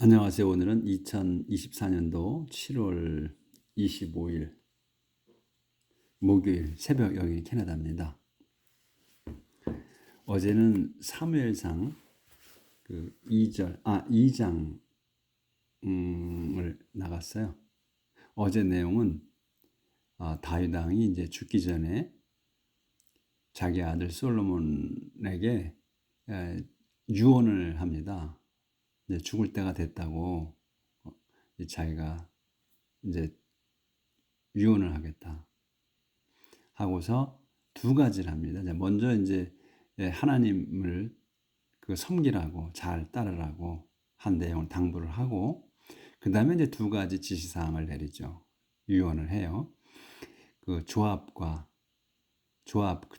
안녕하세요. 오늘은 2024년도 7월 25일 목요일 새벽 여기 캐나다입니다. 어제는 사무엘상 그 2장을 나갔어요. 어제 내용은 다윗 왕이 이제 죽기 전에 자기 아들 솔로몬에게 유언을 합니다. 이제 죽을 때가 됐다고 자기가 이제 유언을 하겠다 하고서 두 가지를 합니다. 먼저 이제 하나님을 섬기라고 잘 따르라고 한 내용을 당부를 하고, 그 다음에 이제 두 가지 지시사항을 내리죠. 유언을 해요. 조압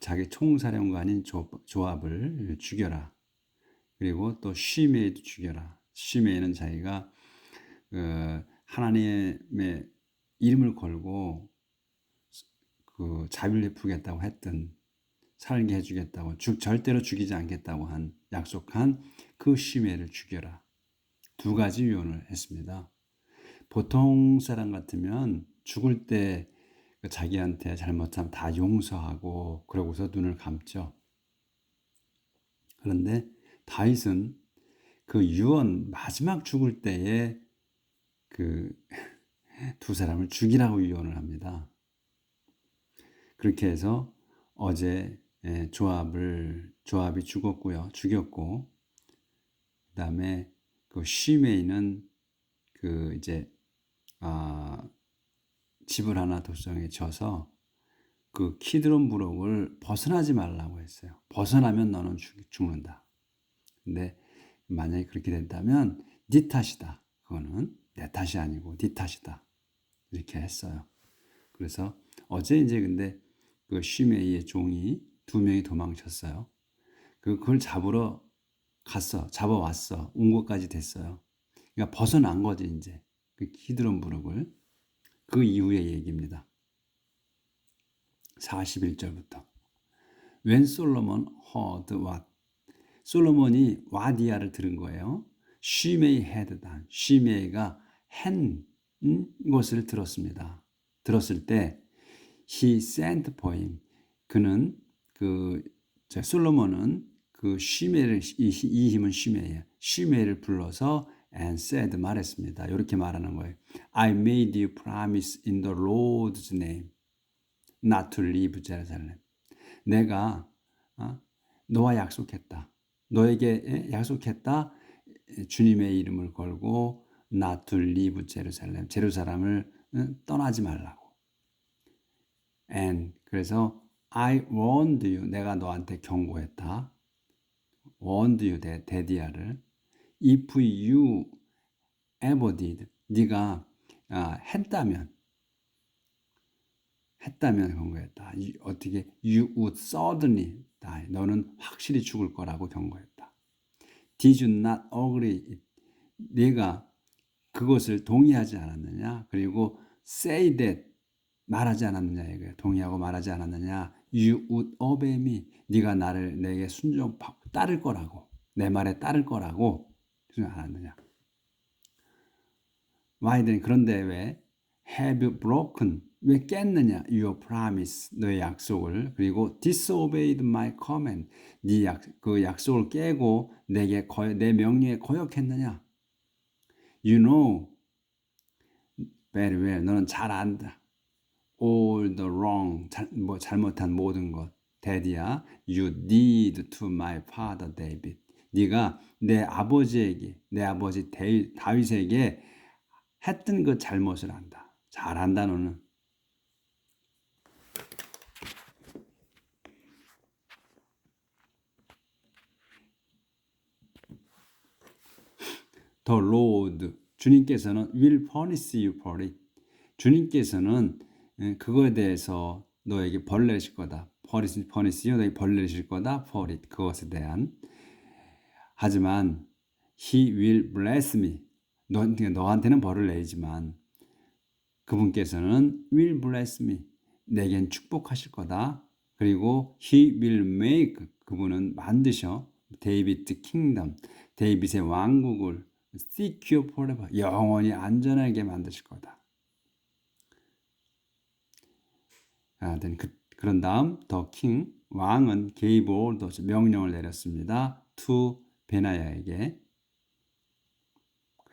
자기 총사령관인 조압을 죽여라. 그리고 또 시메이도 죽여라. 시메이는 자기가 하나님의 이름을 걸고 자비를 베푸겠다고 했던, 살게 해주겠다고, 절대로 죽이지 않겠다고 약속한 그 시메를 죽여라. 두 가지 유언을 했습니다. 보통 사람 같으면 죽을 때 자기한테 잘못하면 다 용서하고 그러고서 눈을 감죠. 그런데 다윗은 그 유언 마지막 죽을 때에 두 사람을 죽이라고 유언을 합니다. 그렇게 해서 어제 조압이 죽였고, 그 다음에 시메이는 집을 하나 도성에 져서 키드론 부록을 벗어나지 말라고 했어요. 벗어나면 너는 죽는다. 근데 만약에 그렇게 된다면 네 탓이다. 그거는 내 탓이 아니고 네 탓이다. 이렇게 했어요. 그래서 어제 이제 근데 시메이의 종이 두 명이 도망쳤어요. 그걸 잡아왔어. 온 것까지 됐어요. 그러니까 벗어난 거지, 이제. 키드론 부록을. 그 이후의 얘기입니다. 41절부터. When Solomon heard what? 솔로몬이 와디아를 들은 거예요. Shimei had done. 시메이가 한 것을 들었습니다. 들었을 때 he sent for him. 그는 솔로몬은 시메이를, 이 힘은 시메이예요. 시메이를 불러서 and said, 말했습니다. 이렇게 말하는 거예요. I made you promise in the Lord's name not to leave Jerusalem. 내가 너와 약속했다. 너에게 약속했다. 주님의 이름을 걸고 not to leave Jerusalem. 제루살렘을 떠나지 말라고. And 그래서 I warned you. 내가 너한테 경고했다. warned you, 데디아를. If you ever did. 네가 했다면 경고했다. 어떻게? You would certainly die. 너는 확실히 죽을 거라고 경고했다. Did you not agree? 네가 그것을 동의하지 않았느냐? 그리고 say that, 말하지 않았느냐? 이거야. 동의하고 말하지 않았느냐? You would obey me. 네가 내게 따를 거라고, 내 말에 따를 거라고 생각 안 않았느냐? Why then? 그런데 왜 have you broken? 왜 깼느냐? Your promise, 너의 약속을. 그리고 disobeyed my command, 그 약속을 깨고 내 명령에 거역했느냐? You know very well, 너는 잘 안다. All the wrong, 잘못한 모든 것. 데디야, you did to my father David. 네가 내 아버지 다윗에게 했던 그 잘못을 안다. 잘 안다 너는. The Lord, 주님께서는 will punish you for it. 주님께서는 그거에 대해서 너에게 벌 내실 거다. punish you, 너에게 벌 내실 거다. for it, 그것에 대한. 하지만 he will bless me. 너한테는 벌을 내지만 그분께서는 will bless me. 내겐 축복하실 거다. 그리고 he will make, 그분은 만드셔. 데이비드 킹덤, 데이빗의 왕국을 secure forever. 영원히 안전하게 만드실 거다. 그런 다음 the king 왕은 gave orders 명령을 내렸습니다. to 베나야에게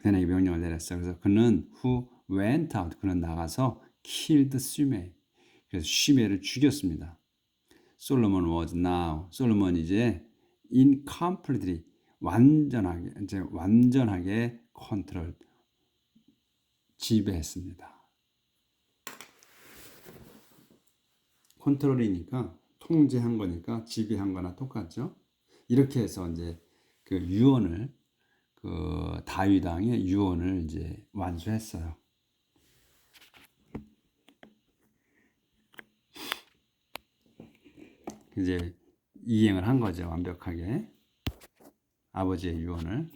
명령을 내렸어요. 그래서 그는 who went out 그는 나가서 killed Shimei 그래서 시메를 죽였습니다. 솔로몬 was now 솔로몬이 이제 incompletely 완전하게 컨트롤 지배했습니다. 컨트롤이니까 통제한 거니까 지배한 거나 똑같죠. 이렇게 해서 이제 그 유언을 그 다윗 왕의 유언을 이제 완수했어요. 이제 이행을 한 거죠. 완벽하게 아버지의 유언을.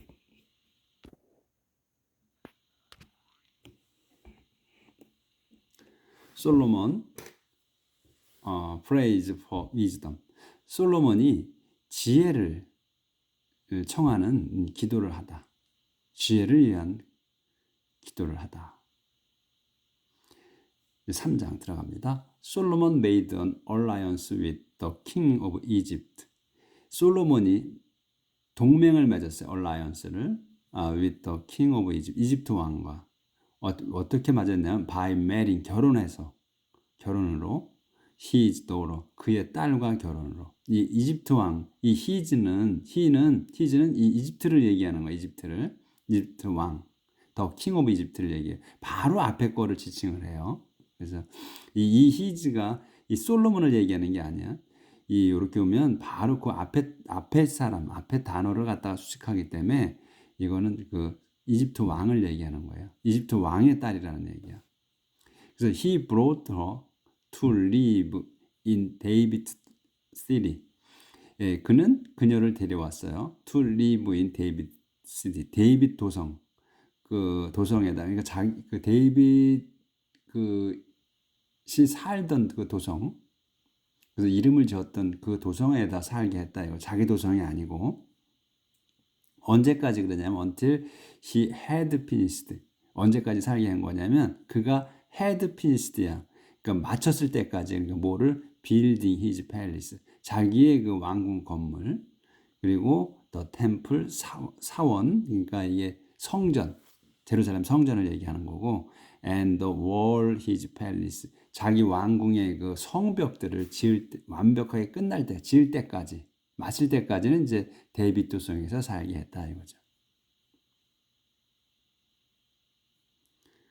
솔로몬 praise for wisdom. 솔로몬이 지혜를 청하는 기도를 하다. 지혜를 위한 기도를 하다. 3장 들어갑니다. 솔로몬 made an alliance with the king of Egypt. 솔로몬이 동맹을 맺었어요. alliance를 with the king of Egypt. 이집트 왕과 어떻게 맺었냐면 by marrying 결혼으로 his daughter 그의 딸과 결혼으로 이 이집트 왕 이 히즈는 이 이집트를 얘기하는 거예요. 이집트 왕 더 킹 오브 이집트를 얘기해요. 바로 앞에 거를 지칭을 해요. 그래서 이 히즈가 이 솔로몬을 얘기하는 게 아니야. 이렇게 보면 바로 그 앞에 사람 앞에 단어를 갖다가 수식하기 때문에 이거는 그 이집트 왕을 얘기하는 거예요. 이집트 왕의 딸이라는 얘기야. 그래서 he brought her to live in David city. 예, 그는 그녀를 데려왔어요. to live in David city. 데이빗 도성. 그 도성에다 그러니까 그 데이빗 시 살던 그 도성. 그래서 이름을 지었던 그 도성에다 살게 했다. 이거 자기 도성이 아니고 언제까지 그러냐면 until he had finished. 언제까지 살게 한 거냐면 그가 had finished야. 그러니까 마쳤을 때까지 그러니까 뭐를 building his palace. 자기의 그 왕궁 건물 그리고 the temple 사원 그러니까 이게 성전 제루살렘 성전을 얘기하는 거고 and the wall his palace 자기 왕궁의 그 성벽들을 완벽하게 끝날 때 지을 때까지 마칠 때까지는 이제 데이빗 도성에서 살게 했다 이거죠.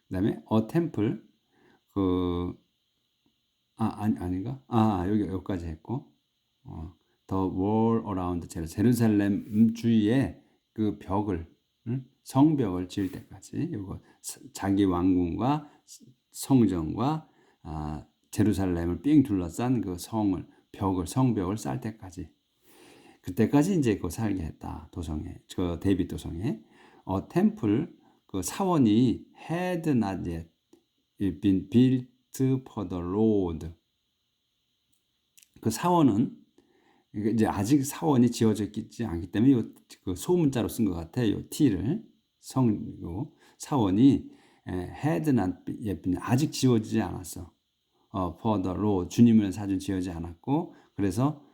그다음에 a temple 아닌가? 여기까지 했고 the wall around 제루살렘 주위에 그 벽을 성벽을 지을 때까지 이거 자기 왕궁과 성전과 제루살렘을 삥 둘러싼 그 성벽을 쌓을 때까지 그때까지 이제 그 살게 했다 도성에 그 데이빗 도성에 템플 그 사원이 had not yet been built for the Lord. 그 사원은 이제 아직 사원이 지어졌지 않기 때문에 그 소문자로 쓴 것 같아요. 요 t를 사원이 had not yet been 아직 지어지지 않았어. for the Lord 주님을 사준 지어지지 않았고 그래서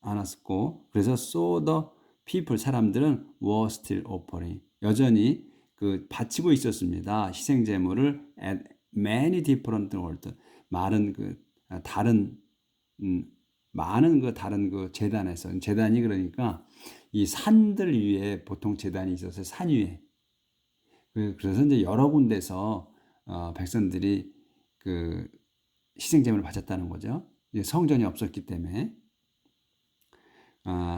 않았고 그래서 so the people 사람들은 were still offering 여전히 그 바치고 있었습니다. 희생 제물을 at many different altars 많은 다른 그 제단에서 제단이 그러니까 이 산들 위에 보통 제단이 있어서 산 위에 그래서 이제 여러 군데서 백성들이 그 희생 제물을 바쳤다는 거죠. 성전이 없었기 때문에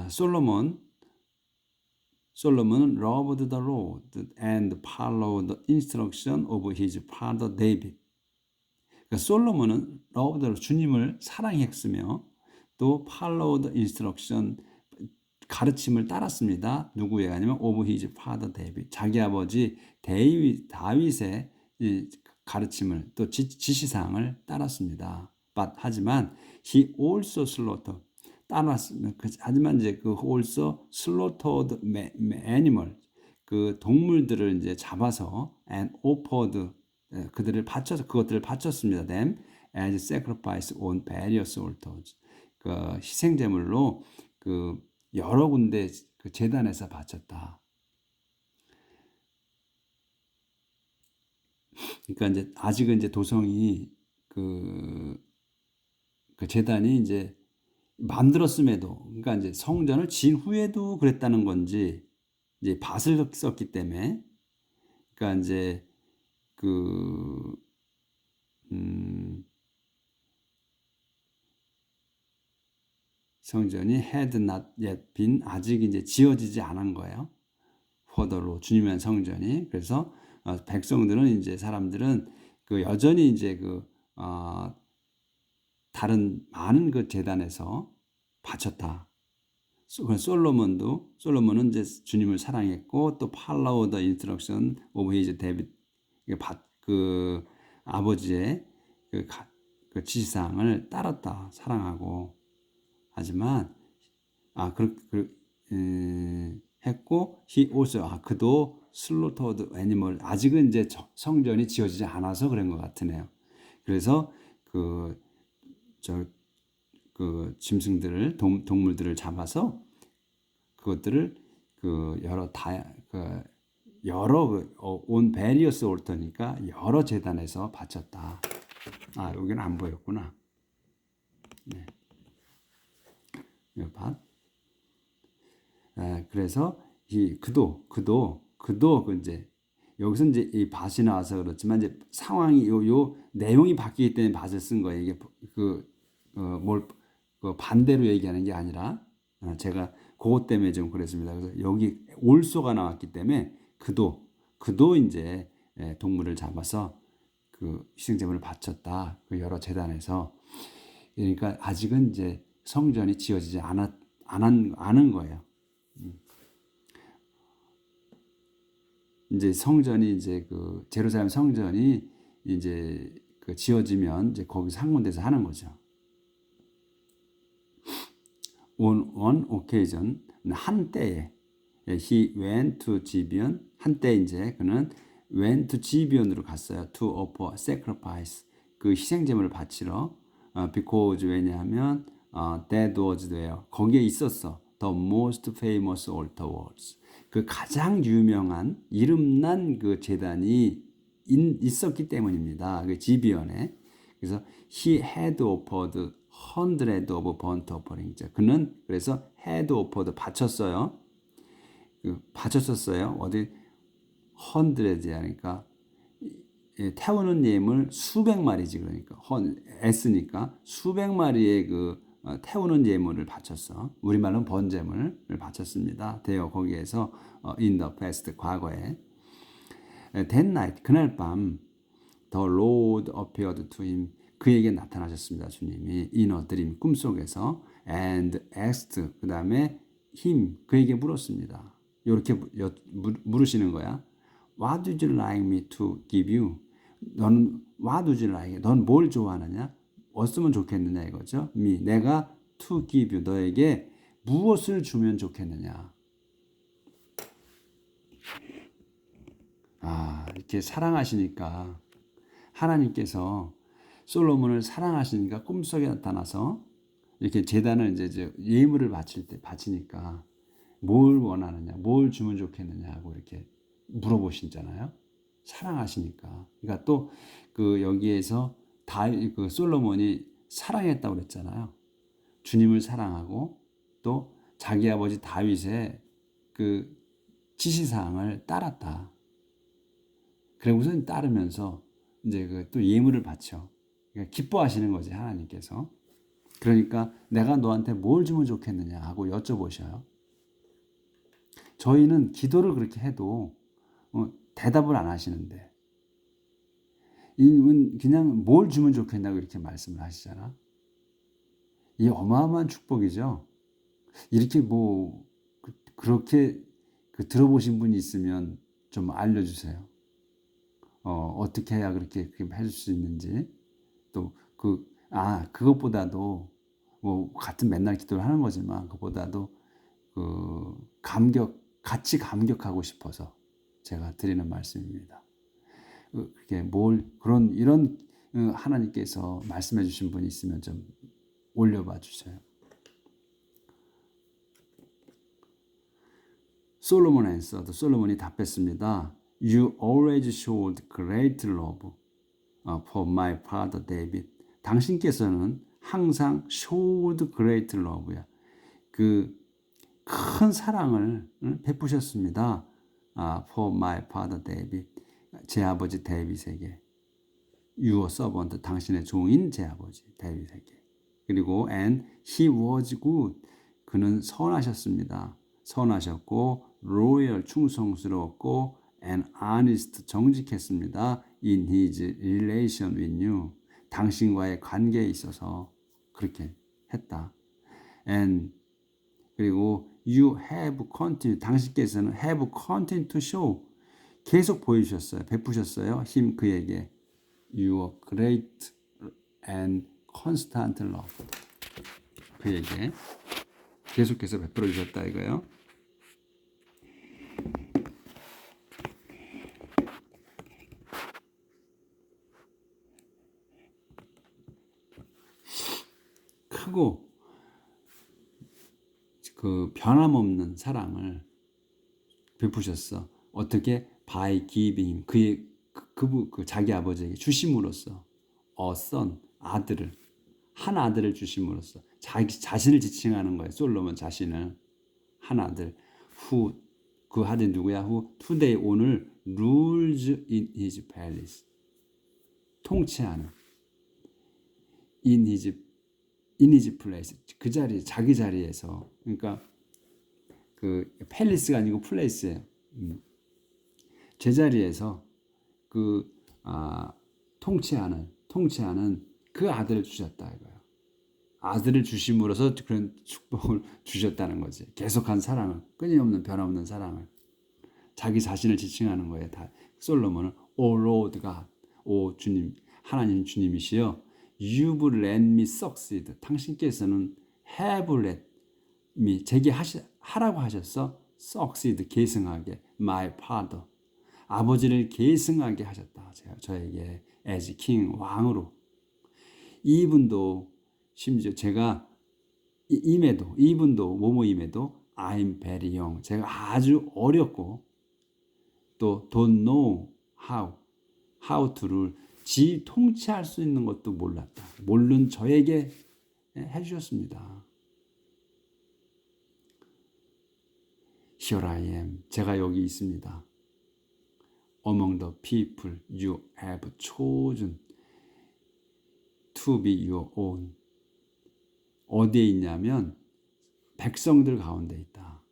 솔로몬은 loved the Lord and followed the instruction of his father David. 그러니까 솔로몬은 loved 주님을 사랑했으며 또 followed instruction 가르침을 따랐습니다. 누구의 아니면 of his father David. 자기 아버지 다윗의 가르침을 또 지시사항을 따랐습니다. 하지만 he also slaughtered 하지만 이제 그 also slaughtered animal 그 동물들을 이제 잡아서 and offered 그들을 바쳐서 그것들을 바쳤습니다. them as sacrifice on various altars. 그 희생 제물로 그 여러 군데 그 제단에서 바쳤다. 그러니까 이제 아직은 이제 도성이 그 제단이 이제 만들었음에도 그러니까 이제 성전을 지은 후에도 그랬다는 건지 이제 밭을 썼기 때문에 그러니까 이제 그 성전이 had not yet been 아직 이제 지어지지 않은 거예요. 포더로 주님의 성전이 그래서 백성들은 이제 사람들은 그 여전히 이제 다른 많은 그 제단에서 바쳤다. 솔로몬은 이제 주님을 사랑했고 또 follow the instruction of his David 그 아버지의 그 지시사항을 따랐다 사랑하고 하지만 했고 he also 그도 slaughtered animal 아직은 이제 성전이 지어지지 않아서 그런 것 같으네요. 그래서 그 짐승들을 동물들을 잡아서 그것들을 그 온 베리어스 올터니까 여러 제단에서 바쳤다. 여기는 안 보였구나. 네. 그래서 그도 이제 여기서 이제 이 밭이 나와서 그렇지만 이제 상황이 요 내용이 바뀌기 때문에 밭을 쓴 거예요. 이게 반대로 얘기하는 게 아니라 제가 그것 때문에 좀 그랬습니다. 그래서 여기 올소가 나왔기 때문에 그도 이제 동물을 잡아서 그 희생제물을 바쳤다. 그 여러 제단에서 그러니까 아직은 이제 성전이 지어지지 않은 거예요. 이제 성전이 이제 그 제루살렘 성전이 이제 그 지어지면 이제 거기서 한 군데서 하는 거죠. On one occasion 한때에 he went to Gibeon 한때 이제 그는 went to Gibeon으로 갔어요. to offer sacrifice 그 희생제물을 바치러 because 왜냐하면 that was there 거기에 있었어. the most famous altar was 그 가장 유명한 이름난 그 제단이 있었기 때문입니다. 그 지비언에 그래서 he had offered hundred of burnt offerings. 그는 그래서 had offered 바쳤어요. 바쳤었어요. 어디 hundred 하니까 태우는 예물 수백 마리지 그러니까 S니까 수백 마리의 그 태우는 예물을 바쳤어. 우리말로는 번제물을 바쳤습니다. 되어 거기에서 in the past 과거에 that night 그날 밤 the Lord appeared to him 그에게 나타나셨습니다. 주님이 in a dream 꿈속에서 and asked 그 다음에 him 그에게 물었습니다. 이렇게 물으시는 거야. What would you like me to give you? 너는 what would you like? 넌 뭘 좋아하느냐? 어쩌면 좋겠느냐 이거죠. me 내가 to give you 너에게 무엇을 주면 좋겠느냐? 이렇게 사랑하시니까 하나님께서 솔로몬을 사랑하시니까 꿈속에 나타나서 이렇게 제단을 이제 예물을 바치니까 뭘 원하느냐, 뭘 주면 좋겠느냐 하고 이렇게 물어보시잖아요. 사랑하시니까. 그러니까 또 그 여기에서 그 솔로몬이 사랑했다고 그랬잖아요. 주님을 사랑하고 또 자기 아버지 다윗의 그 지시사항을 따랐다. 그러고서 따르면서 이제 그 또 예물을 바쳐. 그러니까 기뻐하시는 거지 하나님께서. 그러니까 내가 너한테 뭘 주면 좋겠느냐 하고 여쭤보셔요. 저희는 기도를 그렇게 해도 대답을 안 하시는데 그냥 뭘 주면 좋겠냐고 이렇게 말씀을 하시잖아. 이 어마어마한 축복이죠. 이렇게 그렇게 들어보신 분이 있으면 좀 알려주세요. 어떻게 해야 그렇게 해줄 수 있는지 또 그것보다도 같은 맨날 기도를 하는 거지만 그것보다도 같이 감격하고 싶어서 제가 드리는 말씀입니다. 그게 이런 하나님께서 말씀해 주신 분이 있으면 좀 올려봐 주세요. 솔로몬 answered. 솔로몬이 답했습니다. You always showed great love for my father David. 당신께서는 항상 showed great love야. 그 큰 사랑을 베푸셨습니다. For my father David. 제 아버지 데이빗에게. Your servant. 당신의 종인 제 아버지 데이빗에게. 그리고 and he was good. 그는 선하셨습니다. 선하셨고 loyal 충성스러웠고 and honest 정직했습니다. In his relation with you. 당신과의 관계에 있어서 그렇게 했다. And 그리고 you have continued. 당신께서는 have continued to show. 계속 보여주셨어요. 베푸셨어요. him 그에게 your great and constant love. 그에게 계속해서 베풀어 주셨다 이거예요. 크고 그 변함없는 사랑을 베푸셨어. 어떻게? by giving 그의 그 자기 아버지에게 주심으로써 a son 아들을 한 아들을 주심으로써 자기 자신을 지칭하는 거예요. 솔로몬 자신을 한 아들 who 그 아들 누구야? who today 오늘 rules in his palace 통치하는 in his place 그 자리 자기 자리에서 그러니까 그 팰리스가 아니고 플레이스예요. 제자리에서 통치하는 그 아들을 주셨다 이거예요. 아들을 주심으로써 그런 축복을 주셨다는 거지. 계속한 사랑을, 끊임없는 변함없는 사랑을. 자기 자신을 지칭하는 거예요. 다 솔로몬은 O Lord God, 오 주님, 하나님 주님이시여, You've let me succeed. 당신께서는 have let me, 제게 하라고 하셨어. succeed, 계승하게. My father, 아버지를 계승하게 하셨다. 저에게 as king, 왕으로. 이분도 심지어 제가 이분도 뭐뭐임에도 I'm very young. 제가 아주 어렸고 또 don't know how to를 통치할 수 있는 것도 몰랐다. 모르는 저에게 해주셨습니다. Here I am. 제가 여기 있습니다. Among the people you have chosen to be your own. 어디에 있냐면 백성들 가운데 있다.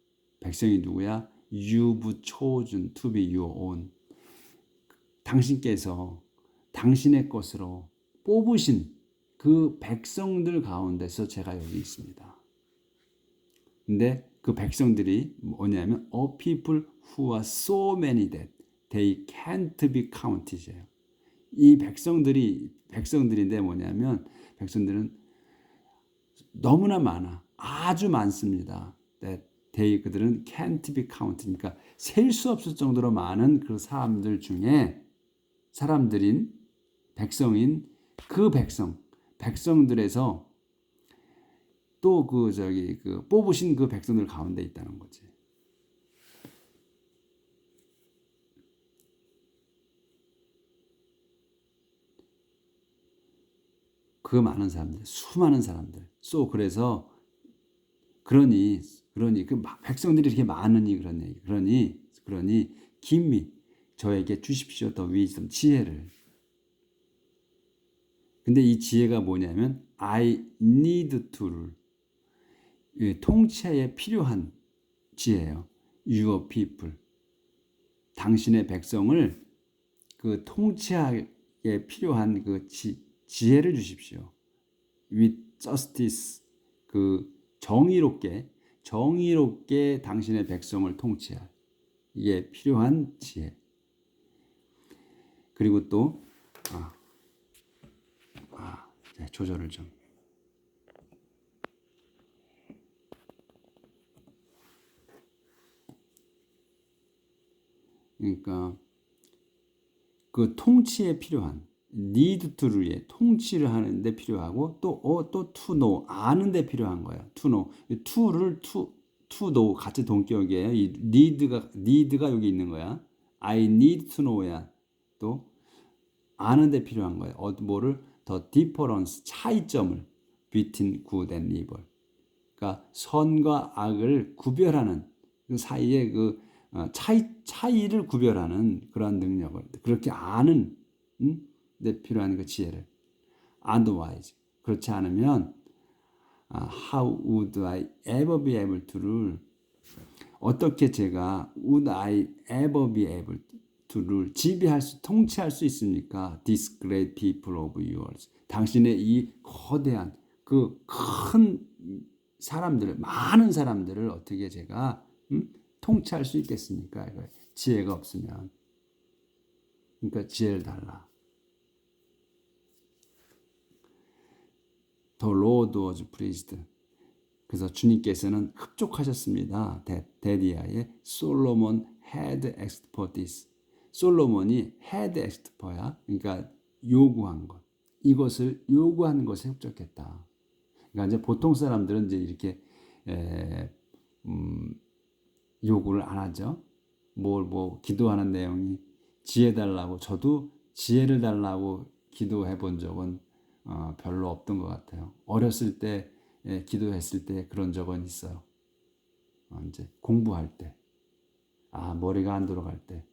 백성이 누구야? You've chosen to be your own. 당신께서 당신의 것으로 뽑으신 그 백성들 가운데서 제가 여기 있습니다. 근데 그 백성들이 뭐냐면 a people who are so many that they can't be counted. 이 백성들인데 뭐냐면 백성들은 너무나 많아. 아주 많습니다. that they 그들은 can't be counted. 그러니까 셀 수 없을 정도로 많은 그 사람들 중에 사람들인 백성인 그 백성들에서 또 그 뽑으신 그 백성들 가운데 있다는 거지. 그 많은 사람들, 수많은 사람들. 그래서 그러니 그 백성들이 이렇게 많으니 그러니 김미 저에게 주십시오 더 위즈덤 지혜를. 근데 이 지혜가 뭐냐면 I need to를 통치에 필요한 지혜예요. Your people 당신의 백성을 그 통치하에 필요한 그 지혜를 주십시오. With justice 그 정의롭게 당신의 백성을 통치할 이게 필요한 지혜. 그리고 또 조절을 좀. 그러니까 그 통치에 필요한 need to의 통치를 하는데 필요하고 또 to know 아는데 필요한 거예요. to know to를 to know 같이 동격이에요. 이 need가 여기 있는 거야. I need to know야 또 아는데 필요한 거예요. 뭐를 더 difference 차이점을 between good and evil. 그러니까 선과 악을 구별하는 그 사이에 그 차이를 구별하는 그러한 능력을 그렇게 아는 데 필요한 그 지혜를 otherwise 그렇지 않으면 how would I ever be able to를 어떻게 제가 would I ever be able to를 통치할 수 있습니까? This great people of yours 당신의 이 거대한 그 큰 사람들을 많은 사람들을 어떻게 제가 통치할 수 있겠습니까? 지혜가 없으면 그러니까 지혜를 달라. The Lord was pleased. 그래서 주님께서는 흡족하셨습니다. 데디아의 솔로몬 had asked for this. 솔로몬이 had asked for야. 그러니까 요구한 것. 이것을 요구한 것에 흡족했다. 그러니까 이제 보통 사람들은 이제 이렇게 요구를 안 하죠. 기도하는 내용이 지혜 달라고 저도 지혜를 달라고 기도해 본 적은 별로 없던 것 같아요. 어렸을 때 기도했을 때 그런 적은 있어요. 이제 공부할 때, 머리가 안 돌아갈 때,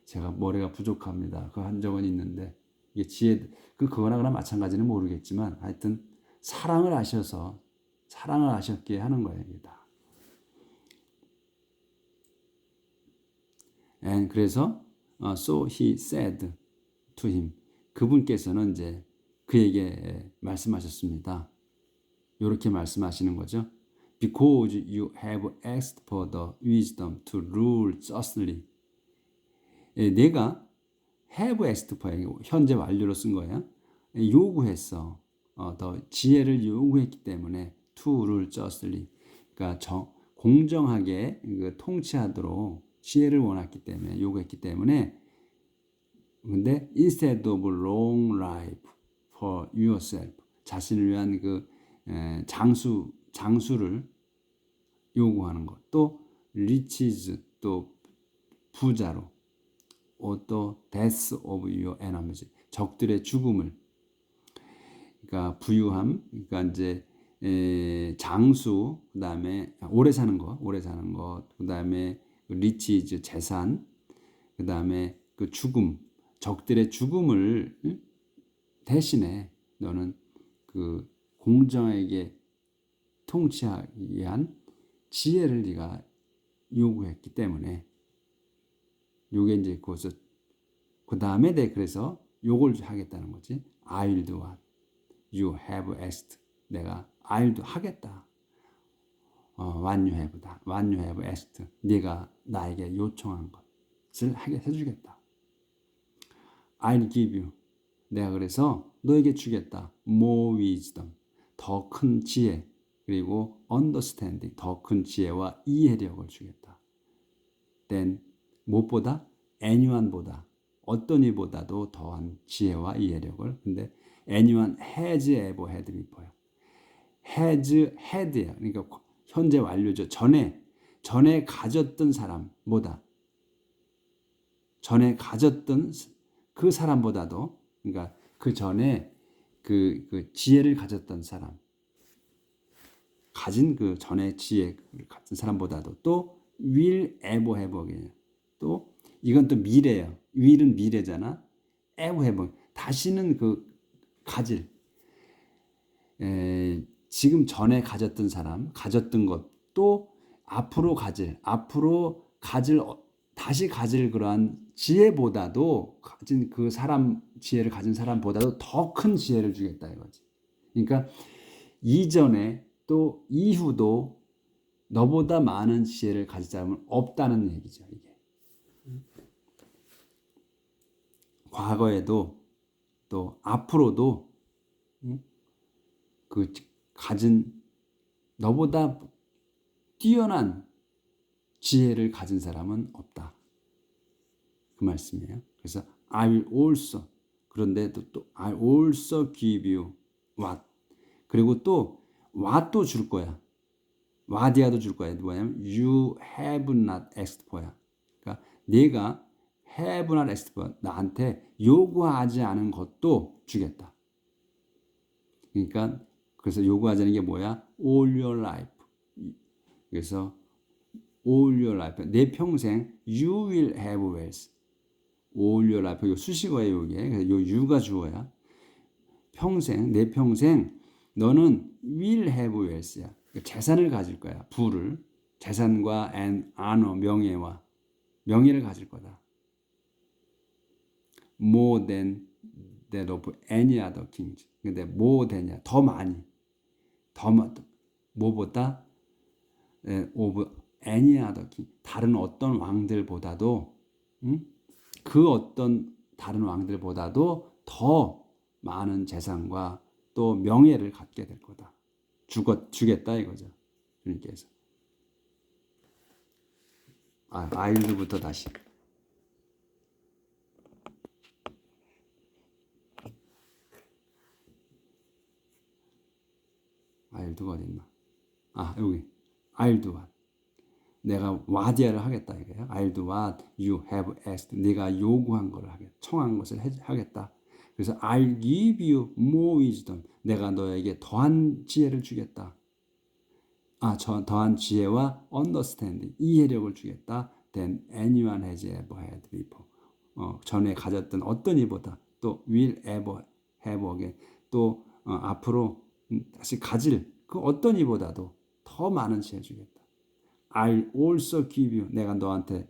제가 머리가 부족합니다. 그 한 적은 있는데 이게 지혜 그거나 마찬가지는 모르겠지만 하여튼 사랑을 하셨기에 하는 거예요. 이게 다. And 그래서 so he said to him. 그분께서는 이제 그에게 말씀하셨습니다. 이렇게 말씀하시는 거죠. Because you have asked for the wisdom to rule justly. 내가 have asked for 현재 완료로 쓴 거야. 요구했어. 더 지혜를 요구했기 때문에 to rule justly. 그러니까 공정하게 통치하도록 지혜를 원했기 때문에 요구했기 때문에 근데 instead of long life for yourself 자신을 위한 그 장수를 요구하는 것 또 riches 또 부자로 또 death of your enemies 적들의 죽음을 그러니까 부유함 그러니까 이제 장수 그다음에 오래 사는 것 그다음에 리치즈 재산 그다음에 그 죽음 적들의 죽음을 대신에 너는 그 공정하게 통치하기 위한 지혜를 네가 요구했기 때문에 요게 이제 그 다음에 그래서 요걸 하겠다는 거지. I'll do what you have asked. 내가 I'll do 하겠다. What you have asked. 네가 나에게 요청한 것을 하게 해주겠다. I'll give you. 내가 그래서 너에게 주겠다. More wisdom. 더 큰 지혜. 그리고 understanding. 더 큰 지혜와 이해력을 주겠다. Then 무엇보다? anyone보다. 어떤 이보다도 더한 지혜와 이해력을. 근데 anyone has ever had before. has had야. 그러니까 현재 완료죠. 전에 가졌던 사람보다. 전에 가졌던 그 사람보다도 그러니까 그 전에 그 지혜를 가졌던 사람 가진 그 전에 지혜를 가진 사람보다도 또 will ever have again 또 이건 또 미래예요. will은 미래잖아. ever have 다시는 가질 지금 전에 가졌던 사람 가졌던 것도 앞으로 가질 다시 가질 그러한 지혜보다도 가진 그 사람 지혜를 가진 사람보다도 더 큰 지혜를 주겠다 이거지. 그러니까 이전에 또 이후도 너보다 많은 지혜를 가진 사람은 없다는 얘기죠. 이게 과거에도 또 앞으로도 그 가진 너보다 뛰어난 지혜를 가진 사람은 없다. 그 말씀이에요. 그래서 I will also 그런데 또 I also give you what 그리고 또 what도 줄 거야. what이야도 줄 거야. 뭐냐면 you have not asked for야. 그러니까 네가 have not asked for 나한테 요구하지 않은 것도 주겠다. 그러니까 그래서 요구하지 않은 게 뭐야? all your life. 그래서 all your life 내 평생 you will have wealth. all your life 요 수식어예요 이게. 그래서 요 you가 주어야. 평생 내 평생 너는 will have wealth야. 재산을 가질 거야. 부를 재산과 and honor 명예와 명예를 가질 거다. more than that of any other kings. 근데 more than이야. 더 많이. 더 뭐보다 of any other king. 다른 어떤 왕들보다도 그 어떤 다른 왕들보다도 더 많은 재산과 또 명예를 갖게 될 거다. 주겠다 이거죠. 주님께서. 아일드부터 다시. 아일드가 어딨나? 여기. I'll do what. 내가 what이야를 하겠다 이거예요. I'll do what you have asked. 네가 요구한 걸 하겠다. 청한 것을 하겠다. 그래서 I'll give you more wisdom. 내가 너에게 더한 지혜를 주겠다. 더한 지혜와 understanding, 이해력을 주겠다. Than anyone has ever had before. 전에 가졌던 어떤 이보다 또 will ever have again. 또 앞으로 다시 가질 그 어떤 이보다도 더 많은 지혜 주겠다. I'll also give you. 내가 너한테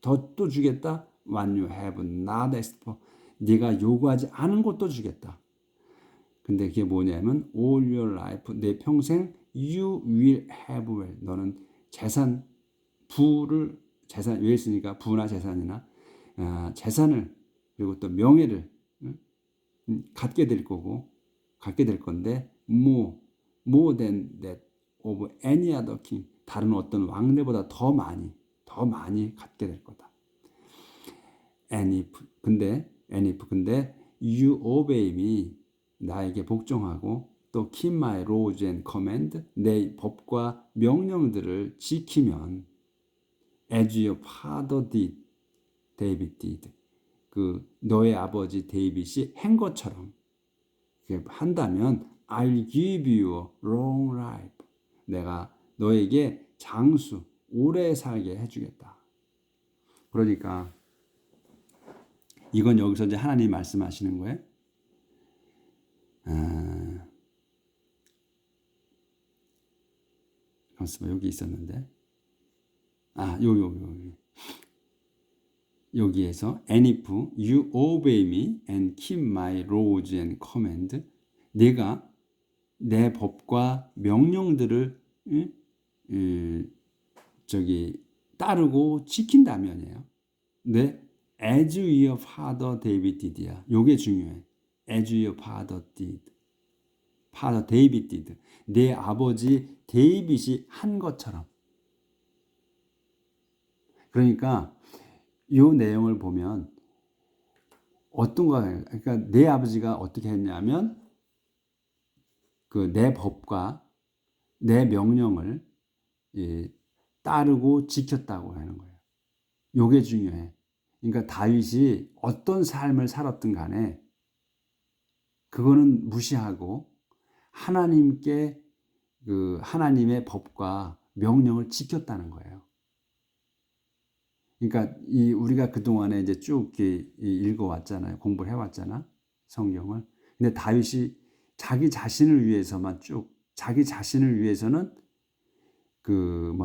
더 또 주겠다. What you have not asked for. 네가 요구하지 않은 것도 주겠다. 근데 그게 뭐냐면 all your life 내 평생 you will have wealth. 너는 재산 왜 있으니까 부나 재산이나 재산을 그리고 또 명예를 갖게 될 건데 more than that of any other king. 다른 어떤 왕들보다 더 많이 갖게 될 거다. And if 근데 you obey me 나에게 복종하고 또 keep my laws and command 내 법과 명령들을 지키면 as your father did, David did. 그 너의 아버지 데이빗이 한 것처럼 한다면 I'll give you a long life. 내가 너에게 장수 오래 살게 해주겠다. 그러니까 이건 여기서 이제 하나님이 말씀하시는 거예요. 여기 있었는데 여기에서 and if you obey me and keep my laws and command 내가 내 법과 명령들을 따르고 지킨다면이에요. 네, as your father David did야. 요게 중요해. as your father did. father David did. 내 아버지 데이빗이 한 것처럼. 그러니까 이 내용을 보면 그러니까 내 아버지가 어떻게 했냐면 그 내 법과 내 명령을 따르고 지켰다고 하는 거예요. 요게 중요해. 그러니까 다윗이 어떤 삶을 살았든 간에 그거는 무시하고 하나님께 하나님의 법과 명령을 지켰다는 거예요. 그러니까 우리가 그동안에 이제 쭉 읽어왔잖아요. 공부를 해왔잖아. 성경을. 근데 다윗이 자기 자신을 위해서는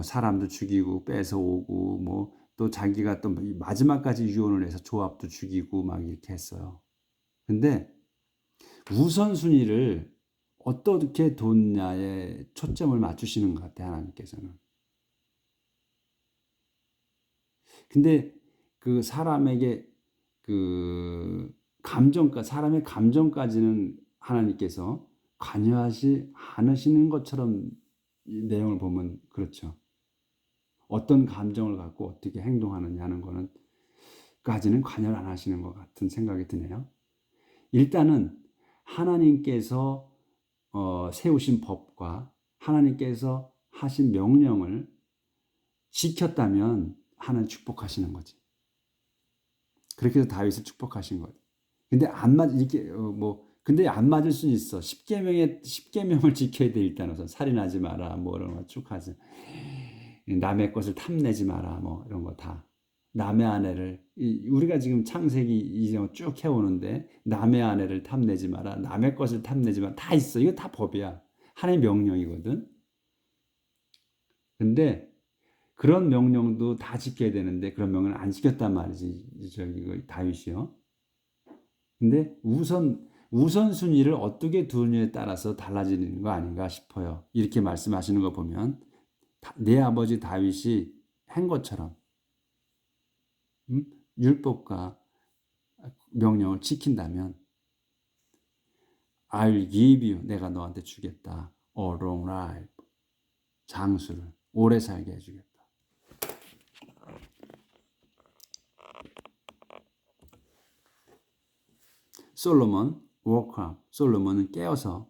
사람도 죽이고 뺏어오고 또 자기가 또 마지막까지 유언을 해서 조합도 죽이고 막 이렇게 했어요. 근데 우선순위를 어떻게 뒀냐에 초점을 맞추시는 것 같아요. 하나님께서는. 근데 사람의 감정까지는 하나님께서 관여하지 않으시는 것처럼 이 내용을 보면 그렇죠. 어떤 감정을 갖고 어떻게 행동하느냐 하는 거는 까지는 관여를 안 하시는 것 같은 생각이 드네요. 일단은 하나님께서 세우신 법과 하나님께서 하신 명령을 지켰다면 하나님 축복하시는 거지. 그렇게 해서 다윗을 축복하신 거지. 근데 근데 안 맞을 수는 있어. 10계명을 지켜야 돼. 일단 우선 살인하지 마라. 뭐 이런 거 쭉 하지. 남의 것을 탐내지 마라. 뭐 이런 거 다. 남의 아내를 우리가 지금 창세기 이제 쭉 해오는데 남의 아내를 탐내지 마라. 남의 것을 탐내지 마라. 다 있어. 이거 다 법이야. 하나님의 명령이거든. 근데 그런 명령도 다 지켜야 되는데 그런 명령을 안 지켰단 말이지. 저기 다윗이요. 근데 우선순위를 어떻게 두느냐에 따라서 달라지는 거 아닌가 싶어요. 이렇게 말씀하시는 거 보면 내 아버지 다윗이 한 것처럼 율법과 명령을 지킨다면 I'll give you, 내가 너한테 주겠다. A long life, 장수를 오래 살게 해주겠다. 솔로몬 woke up. 솔로몬은 깨어서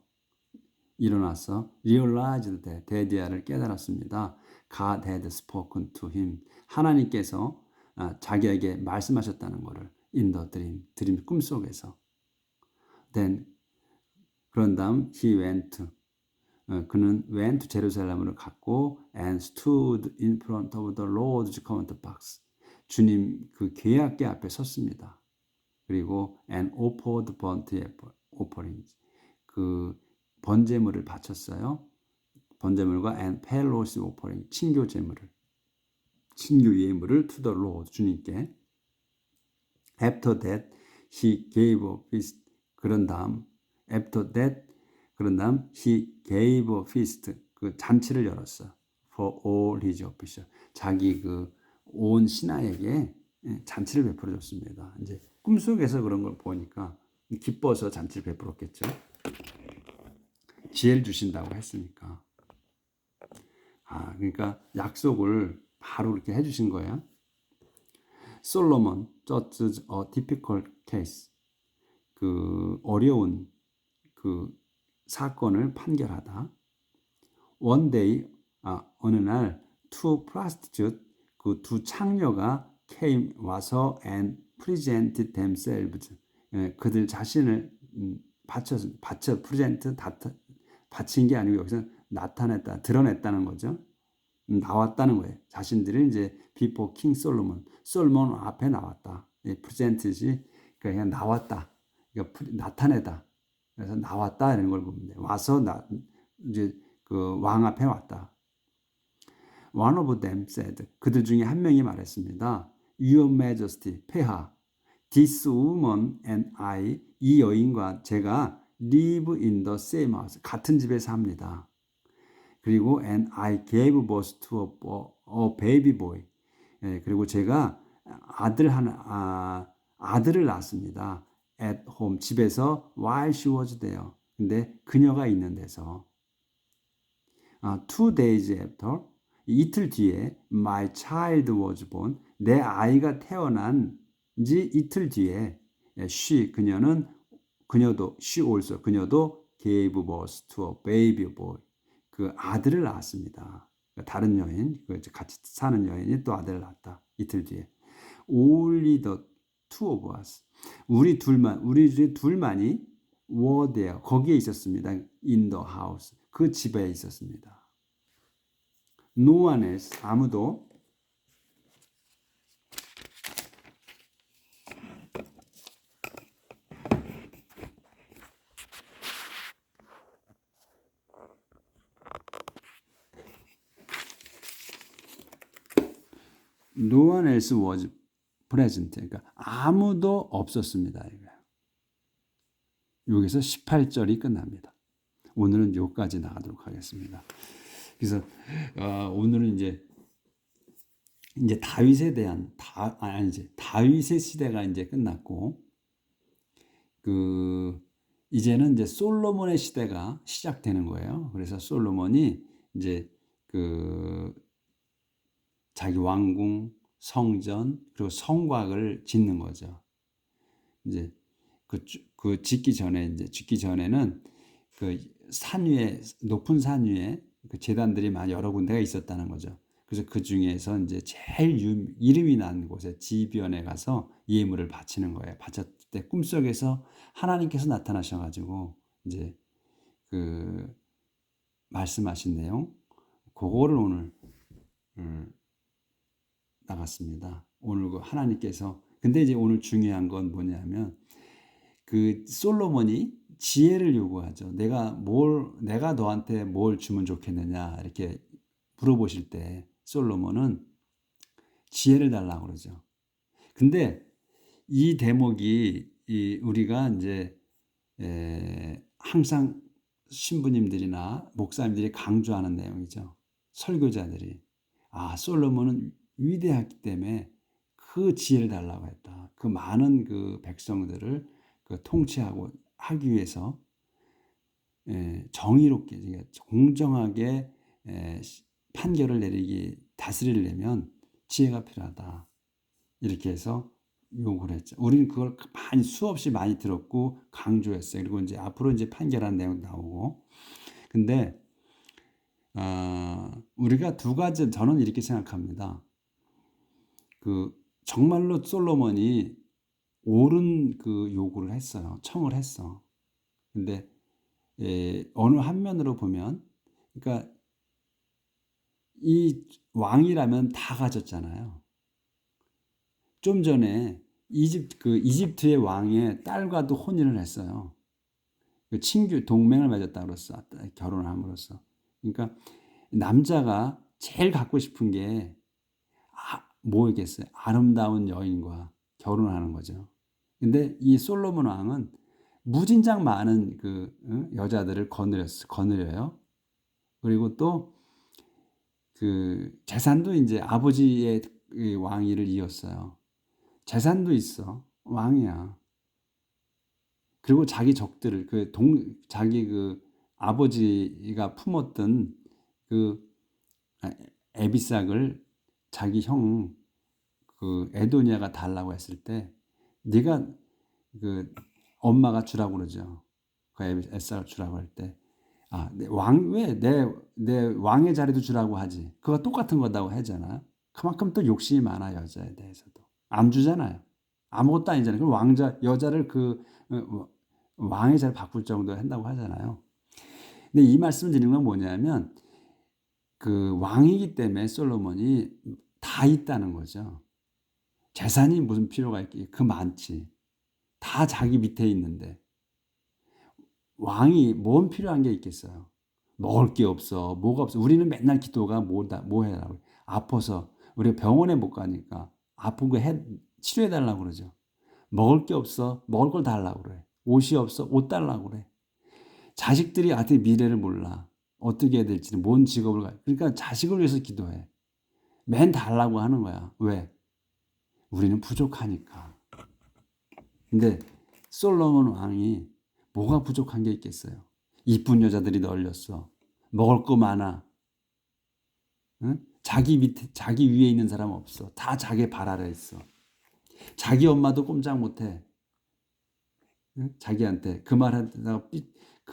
일어나서 realized that 데디아를 깨달았습니다. God had spoken to him. 하나님께서 자기에게 말씀하셨다는 것을 in the dream 꿈속에서. Then 그런 다음 he went. 그는 went 제루살렘으로 갔고 and stood in front of the Lord's covenant box. 주님 그 계약궤 앞에 섰습니다. 그리고 and offered burnt offerings. 그 번제물을 바쳤어요. 번제물과 and fellowship offering, 친교 제물을, 친교 예물을 to the Lord, 주님께. After that, he gave a feast. 그런 다음, after that, 그런 다음, he gave a feast. 그 잔치를 열었어. For all his officials. 자기 그 온 신하에게 잔치를 베풀어 줬습니다. 이제 꿈속에서 그런 걸 보니까 기뻐서 잔치를 베풀었겠죠. 지혜를 주신다고 했으니까. 그러니까 약속을 바로 이렇게 해주신 거예요. 솔로몬, judges a difficult case. 그 어려운 그 사건을 판결하다. One day, 어느 날, two prostitutes, 그 두 창녀가 came 와서 and presented themselves. 그들 자신을 present, 바친 게 아니고 여기서 나타냈다, 드러냈다는 거죠. 나왔다는 거예요. 자신들이 이제 before King Solomon, 솔로몬 앞에 나왔다. present이 그냥 나왔다. 그러니까 나타내다. 그래서 나왔다 이런 걸 보면 돼. 와서 이제 그 왕 앞에 왔다. One of them said, 그들 중에 한 명이 말했습니다. Your Majesty, 폐하, this woman and I, 이 여인과 제가 live in the same house, 같은 집에 삽니다. 그리고 and I gave birth to a baby boy. 그리고 제가 아들을 낳았습니다. At home, 집에서 while she was there. 근데 그녀가 있는 데서. 2 days after, 이틀 뒤에 my child was born. 내 아이가 태어난 지 이틀 뒤에 그녀도 she also, 그녀도 gave birth to a baby boy. 그 아들을 낳았습니다. 다른 여인, 같이 사는 여인이 또 아들을 낳았다. 이틀 뒤에. Only the two of us. 우리 둘만이 were there. 거기에 있었습니다. In the house. 그 집에 있었습니다. No one else. 아무도. No one else was present. 그러니까 아무도 없었습니다. 여기서 18절이 끝납니다. 오늘은 여기까지 나가도록 하겠습니다. 그래서 오늘은 이제 다윗에 대한 다윗의 시대가 이제 끝났고 이제는 이제 솔로몬의 시대가 시작되는 거예요. 그래서 솔로몬이 이제 자기 왕궁 성전, 그리고 성곽을 짓는 거죠. 이제 그 짓기 전에는 그 산 위에, 높은 산 위에 그 제단들이 여러 군데가 있었다는 거죠. 그래서 그 중에서 이제 제일 이름이 난 곳에 지변에 가서 예물을 바치는 거예요. 바쳤을 때 꿈속에서 하나님께서 나타나셔가지고 이제 그 말씀하신 내용, 그거를 오늘 나갔습니다. 오늘 그 하나님께서, 근데 이제 오늘 중요한 건 뭐냐면 그 솔로몬이 지혜를 요구하죠. 내가 너한테 뭘 주면 좋겠느냐 이렇게 물어보실 때 솔로몬은 지혜를 달라고 그러죠. 근데 이 대목이 우리가 이제 항상 신부님들이나 목사님들이 강조하는 내용이죠. 설교자들이 솔로몬은 위대했기 때문에 그 지혜를 달라고 했다. 그 많은 그 백성들을 통치하고 하기 위해서 정의롭게 공정하게 판결을 다스리려면 지혜가 필요하다. 이렇게 해서 요구를 했죠. 우리는 그걸 수없이 많이 들었고 강조했어요. 그리고 이제 앞으로 이제 판결한 내용 나오고. 근데 우리가 두 가지, 저는 이렇게 생각합니다. 정말로 솔로몬이 옳은 그 요구를 했어요. 청을 했어. 근데 어느 한면으로 보면, 그러니까 이 왕이라면 다 가졌잖아요. 좀 전에 이집트의 왕의 딸과도 혼인을 했어요. 친규 동맹을 맺었다 그랬어. 결혼을 함으로써. 그러니까 남자가 제일 갖고 싶은 게 뭐겠어요? 아름다운 여인과 결혼하는 거죠. 근데 이 솔로몬 왕은 무진장 많은 여자들을 거느려요. 그리고 또 그 재산도 이제 아버지의 왕위를 이었어요. 재산도 있어. 왕이야. 그리고 자기 적들을 자기 아버지가 품었던 에비삭을 자기 형 에도니아가 달라고 했을 때 네가 엄마가 주라고 그러죠. 에비삭을 주라고 할 때 내 왕의 자리도 주라고 하지. 그거 똑같은 거다고 하잖아요. 그만큼 또 욕심이 많아, 여자에 대해서도. 안 주잖아요. 아무것도 아니잖아요. 그럼 여자를 왕의 자리를 바꿀 정도 한다고 하잖아요. 근데 이 말씀을 드리는 건 뭐냐면 왕이기 때문에 솔로몬이 다 있다는 거죠. 재산이 무슨 필요가 있기, 많지. 다 자기 밑에 있는데. 왕이 뭔 필요한 게 있겠어요? 먹을 게 없어. 뭐가 없어. 우리는 맨날 기도가 뭐 해라고. 아파서 우리가 병원에 못 가니까 아픈 거 치료해달라고 그러죠. 먹을 게 없어. 먹을 걸 달라고 그래. 옷이 없어. 옷 달라고 그래. 자식들이 아직 미래를 몰라. 어떻게 해야 될지, 뭔 직업을 가. 그러니까 자식을 위해서 기도해. 맨 달라고 하는 거야. 왜? 우리는 부족하니까. 근데 솔로몬 왕이 뭐가 부족한 게 있겠어요? 이쁜 여자들이 널렸어. 먹을 거 많아. 응? 자기 위에 있는 사람 없어. 다 자기 발 아래 있어. 자기 엄마도 꼼짝 못해. 응? 자기한테 그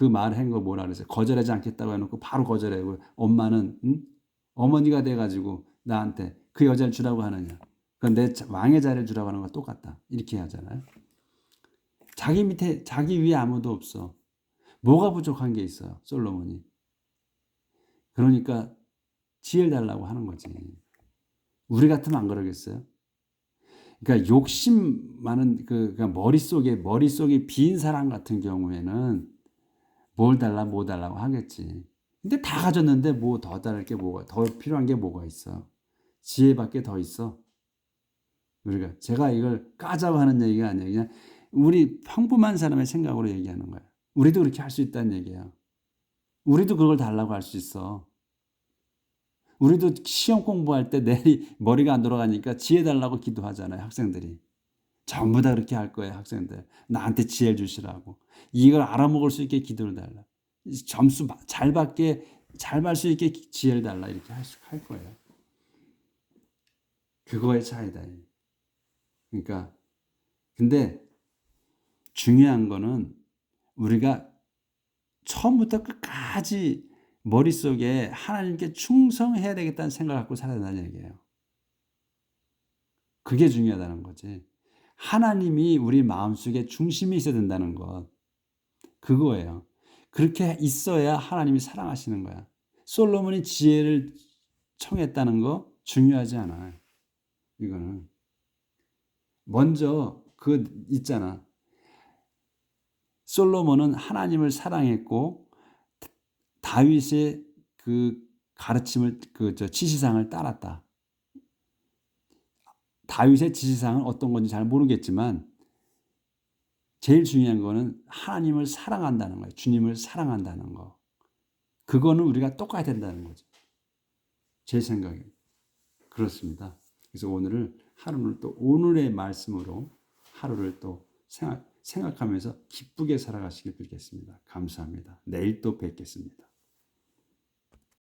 말한 거 뭐라 그랬어요? 거절하지 않겠다고 해놓고 바로 거절하고 엄마는 어머니가 돼가지고 나한테 그 여자를 주라고 하느냐? 그건 내 왕의 자리를 주라고 하는 거 똑같다. 이렇게 하잖아요. 자기 위에 아무도 없어. 뭐가 부족한 게 있어요, 솔로몬이. 그러니까 지혜를 달라고 하는 거지. 우리 같으면 안 그러겠어요? 그러니까 욕심 많은 그러니까 머릿속이 빈 사람 같은 경우에는 뭘 달라 뭐 달라고 하겠지. 근데 다 가졌는데 뭐 더 달랄 게 더 필요한 게 뭐가 있어? 지혜밖에 더 있어. 제가 이걸 까자고 하는 얘기가 아니에요. 그냥 우리 평범한 사람의 생각으로 얘기하는 거야. 우리도 그렇게 할 수 있다는 얘기야. 우리도 그걸 달라고 할 수 있어. 우리도 시험 공부할 때 내 머리가 안 돌아가니까 지혜 달라고 기도하잖아요, 학생들이. 전부 다 그렇게 할 거예요, 학생들. 나한테 지혜를 주시라고. 이걸 알아먹을 수 있게 기도를 달라. 점수 잘 받을 수 있게 지혜를 달라. 이렇게 할 거예요. 그거의 차이다. 그러니까 근데 중요한 거는 우리가 처음부터 끝까지 머릿속에 하나님께 충성해야 되겠다는 생각을 갖고 살아야 된다는 얘기예요. 그게 중요하다는 거지. 하나님이 우리 마음속에 중심이 있어야 된다는 것. 그거예요. 그렇게 있어야 하나님이 사랑하시는 거야. 솔로몬이 지혜를 청했다는 거 중요하지 않아요. 이거는. 먼저 있잖아. 솔로몬은 하나님을 사랑했고 다윗의 그 가르침을 지시상을 따랐다. 다윗의 지시상은 어떤 건지 잘 모르겠지만 제일 중요한 거는 하나님을 사랑한다는 거예요. 주님을 사랑한다는 거. 그거는 우리가 똑같이 된다는 거죠. 제 생각에. 그렇습니다. 그래서 하루를 또 오늘의 말씀으로 하루를 또 생각하면서 기쁘게 살아가시길 빌겠습니다. 감사합니다. 내일 또 뵙겠습니다.